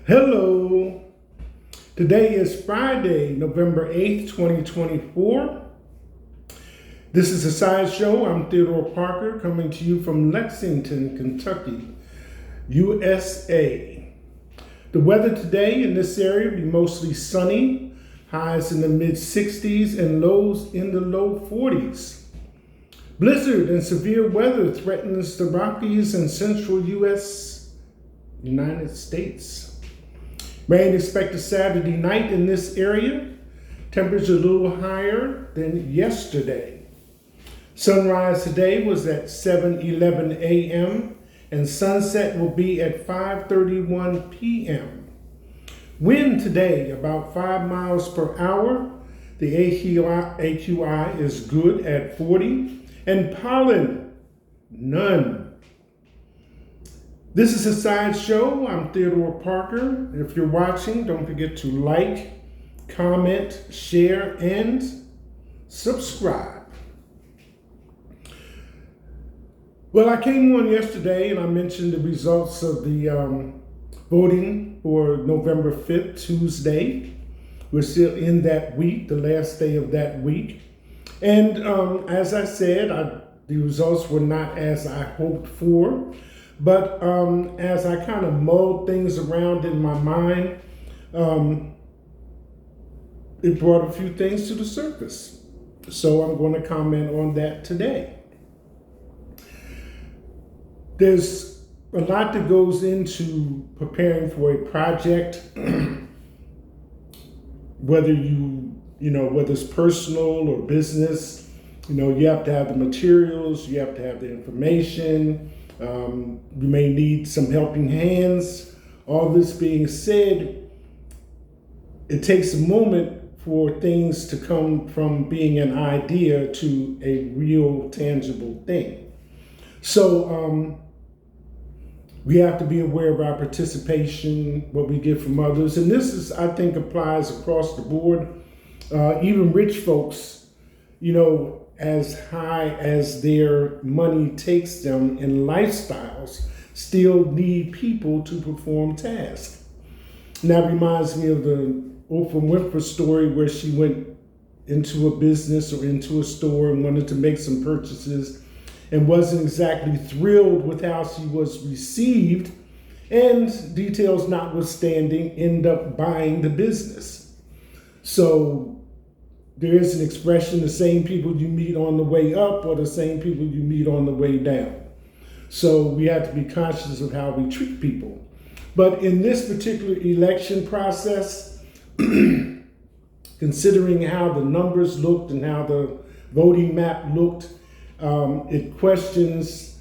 Hello. Today is Friday, November 8th, 2024. This is a Side Show. I'm Theodore Parker coming to you from Lexington, Kentucky, USA. The weather today in this area will be mostly sunny, highs in the mid 60s and lows in the low 40s. Blizzard and severe weather threatens the Rockies and central United States. Rain expected Saturday night in this area. Temperature a little higher than yesterday. Sunrise today was at 7:11 a.m. and sunset will be at 5:31 p.m. Wind today about 5 miles per hour. The AQI is good at 40 and pollen, none. This is a Side Show. I'm Theodore Parker. If you're watching, don't forget to like, comment, share, and subscribe. Well, I came on yesterday and I mentioned the results of the voting for November 5th, Tuesday. We're still in that week, the last day of that week. And as I said, the results were not as I hoped for. But as I kind of mulled things around in my mind, it brought a few things to the surface. So I'm going to comment on that today. There's a lot that goes into preparing for a project, whether whether it's personal or business. You have to have the materials, you have to have the information. You may need some helping hands. All this being said, it takes a moment for things to come from being an idea to a real tangible thing. So we have to be aware of our participation, what we get from others. And this I think, applies across the board. Even rich folks, as high as their money takes them in lifestyles, still need people to perform tasks. And that reminds me of the Oprah Winfrey story where she went into a business or into a store and wanted to make some purchases and wasn't exactly thrilled with how she was received, and details notwithstanding, end up buying the business. So there is an expression, the same people you meet on the way up are the same people you meet on the way down. So we have to be conscious of how we treat people. But in this particular election process, considering how the numbers looked and how the voting map looked, it questions,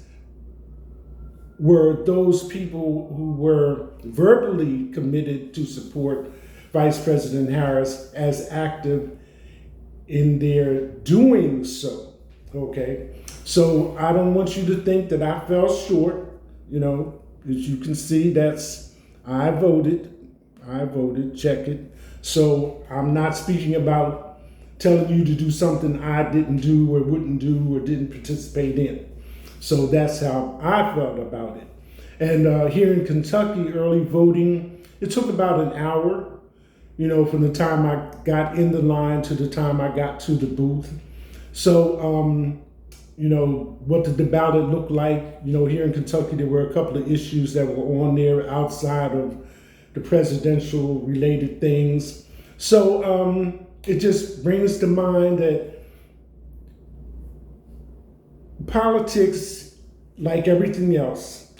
were those people who were verbally committed to support Vice President Harris as active in their doing so, okay? So I don't want you to think that I fell short, as you can see, I voted, check it. So I'm not speaking about telling you to do something I didn't do or wouldn't do or didn't participate in. So that's how I felt about it. And here in Kentucky, early voting, it took about an hour, from the time I got in the line to the time I got to the booth. So, what did the ballot look like? Here in Kentucky, there were a couple of issues that were on there outside of the presidential related things. So it just brings to mind that politics, like everything else,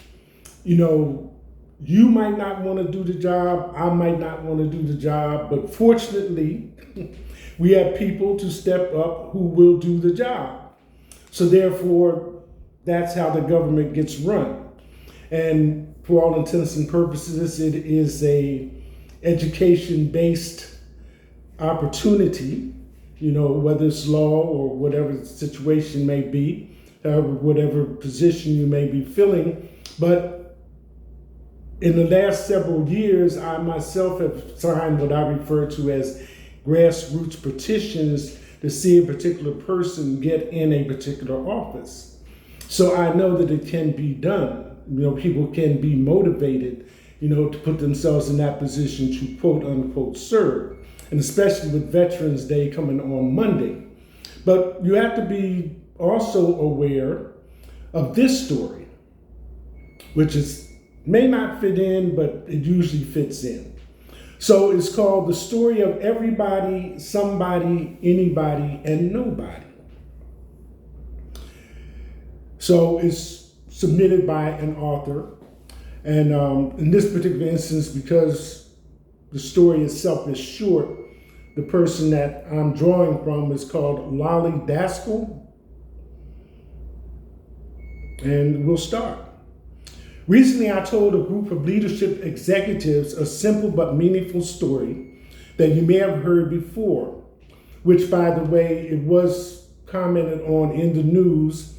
you might not want to do the job, I might not want to do the job, but fortunately, we have people to step up who will do the job. So therefore, that's how the government gets run. And for all intents and purposes, it is a education-based opportunity, whether it's law or whatever the situation may be, whatever position you may be filling. But in the last several years, I myself have signed what I refer to as grassroots petitions to see a particular person get in a particular office. So I know that it can be done. People can be motivated to put themselves in that position to quote unquote serve, and especially with Veterans Day coming on Monday. But you have to be also aware of this story, which may not fit in, but it usually fits in. So it's called The Story of Everybody, Somebody, Anybody, and Nobody. So it's submitted by an author. And in this particular instance, because the story itself is short, the person that I'm drawing from is called Lolly Daskell. And we'll start. Recently, I told a group of leadership executives a simple but meaningful story that you may have heard before, which, by the way, it was commented on in the news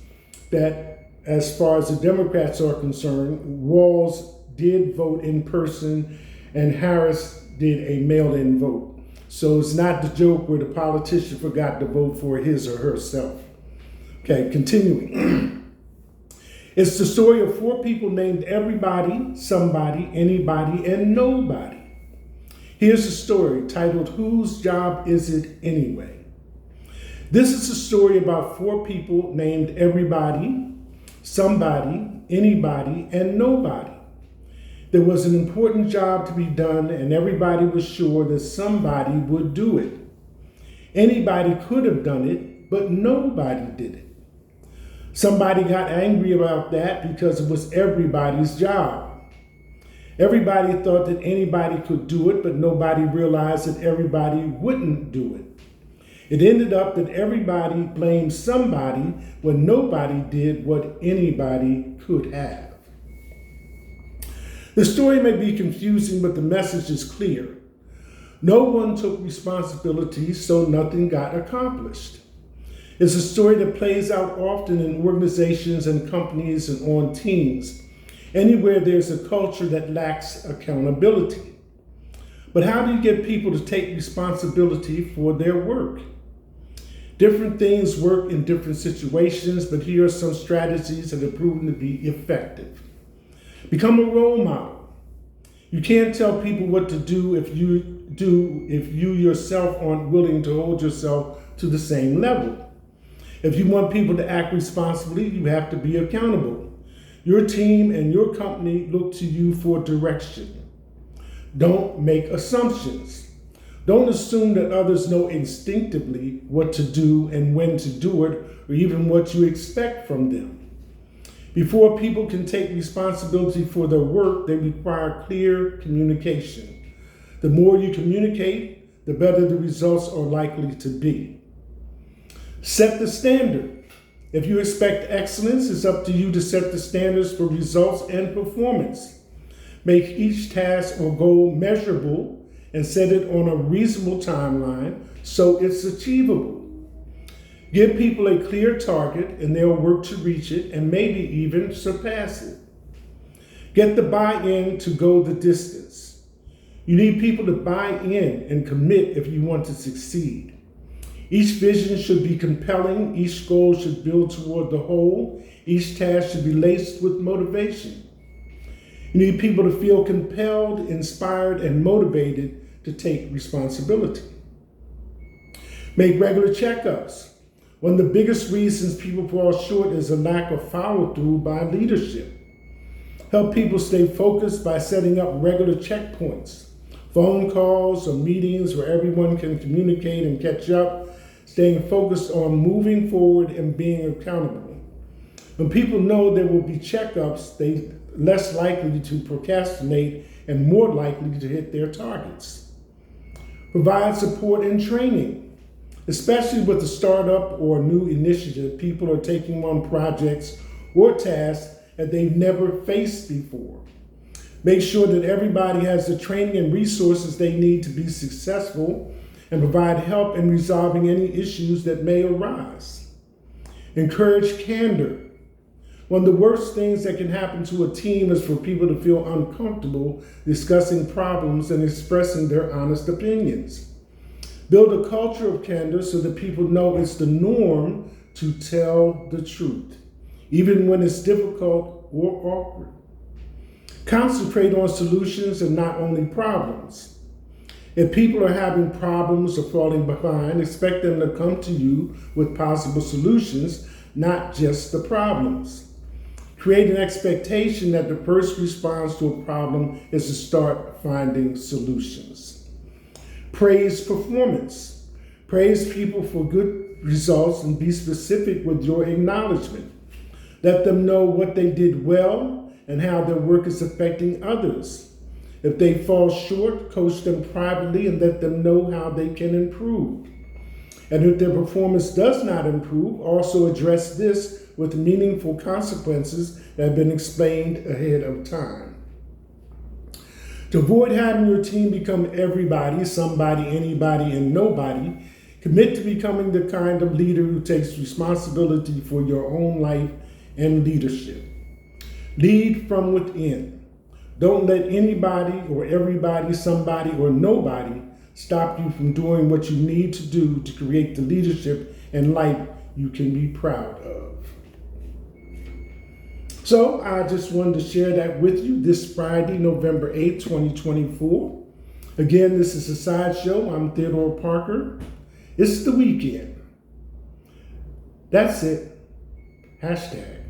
that as far as the Democrats are concerned, Walz did vote in person and Harris did a mail-in vote. So it's not the joke where the politician forgot to vote for his or herself. Okay, continuing. It's the story of 4 people named Everybody, Somebody, Anybody, and Nobody. Here's the story titled, Whose Job Is It Anyway? This is a story about 4 people named Everybody, Somebody, Anybody, and Nobody. There was an important job to be done, and everybody was sure that somebody would do it. Anybody could have done it, but nobody did it. Somebody got angry about that because it was everybody's job. Everybody thought that anybody could do it, but nobody realized that everybody wouldn't do it. It ended up that everybody blamed somebody when nobody did what anybody could have. The story may be confusing, but the message is clear. No one took responsibility, so nothing got accomplished. It's a story that plays out often in organizations and companies and on teams, anywhere there's a culture that lacks accountability. But how do you get people to take responsibility for their work? Different things work in different situations, but here are some strategies that have proven to be effective. Become a role model. You can't tell people what to do if you yourself aren't willing to hold yourself to the same level. If you want people to act responsibly, you have to be accountable. Your team and your company look to you for direction. Don't make assumptions. Don't assume that others know instinctively what to do and when to do it, or even what you expect from them. Before people can take responsibility for their work, they require clear communication. The more you communicate, the better the results are likely to be. Set the standard. If you expect excellence, it's up to you to set the standards for results and performance. Make each task or goal measurable and set it on a reasonable timeline so it's achievable. Give people a clear target and they'll work to reach it and maybe even surpass it. Get the buy-in to go the distance. You need people to buy in and commit if you want to succeed. Each vision should be compelling, each goal should build toward the whole, each task should be laced with motivation. You need people to feel compelled, inspired, and motivated to take responsibility. Make regular checkups. One of the biggest reasons people fall short is a lack of follow-through by leadership. Help people stay focused by setting up regular checkpoints, phone calls or meetings where everyone can communicate and catch up, staying focused on moving forward and being accountable. When people know there will be checkups, they're less likely to procrastinate and more likely to hit their targets. Provide support and training. Especially with a startup or a new initiative, people are taking on projects or tasks that they've never faced before. Make sure that everybody has the training and resources they need to be successful and provide help in resolving any issues that may arise. Encourage candor. One of the worst things that can happen to a team is for people to feel uncomfortable discussing problems and expressing their honest opinions. Build a culture of candor so that people know it's the norm to tell the truth, even when it's difficult or awkward. Concentrate on solutions and not only problems. If people are having problems or falling behind, expect them to come to you with possible solutions, not just the problems. Create an expectation that the first response to a problem is to start finding solutions. Praise performance. Praise people for good results and be specific with your acknowledgement. Let them know what they did well and how their work is affecting others. If they fall short, coach them privately and let them know how they can improve. And if their performance does not improve, also address this with meaningful consequences that have been explained ahead of time. To avoid having your team become everybody, somebody, anybody, and nobody, commit to becoming the kind of leader who takes responsibility for your own life and leadership. Lead from within. Don't let anybody or everybody, somebody, or nobody stop you from doing what you need to do to create the leadership and life you can be proud of. So I just wanted to share that with you this Friday, November 8th, 2024. Again, this is a sideshow. I'm Theodore Parker. It's the weekend. That's it. Hashtag.